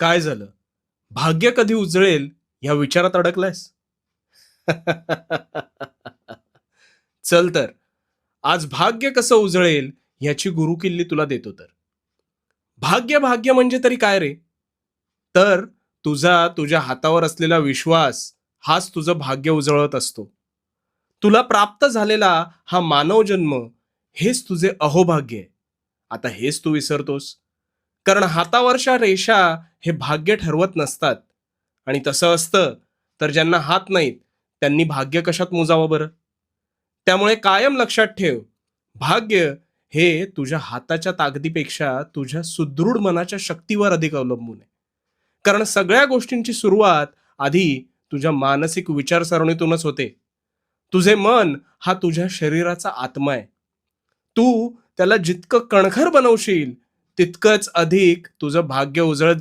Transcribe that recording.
काय झालं? भाग्य कधी उजळेल या विचारात अडकलायस? चल तर, आज भाग्य कसं उजळेल ह्याची गुरुकिल्ली तुला देतो तर. भाग्य भाग्य म्हणजे तरी काय रे? तर तुझ्या हातावर असलेला विश्वास हाच तुझं भाग्य उजळत असतो. तुला प्राप्त झालेला हा मानव जन्म हेच तुझे अहोभाग्य आहे. आता हेच तू विसरतोस. कारण हातावरच्या रेषा हे भाग्य ठरवत नसतात. आणि तसं असतं तर ज्यांना हात नाहीत त्यांनी भाग्य कशात मोजावं बरं? त्यामुळे कायम लक्षात ठेव, भाग्य हे तुझ्या हाताच्या ताकदीपेक्षा तुझ्या सुदृढ मनाच्या शक्तीवर अधिक अवलंबून आहे. कारण सगळ्या गोष्टींची सुरुवात आधी तुझ्या मानसिक विचारसरणीतूनच होते. तुझे मन हा तुझ्या शरीराचा आत्मा आहे. तू त्याला जितकं कणखर बनवशील तितकंच अधिक तुझं भाग्य उजळत जाईल.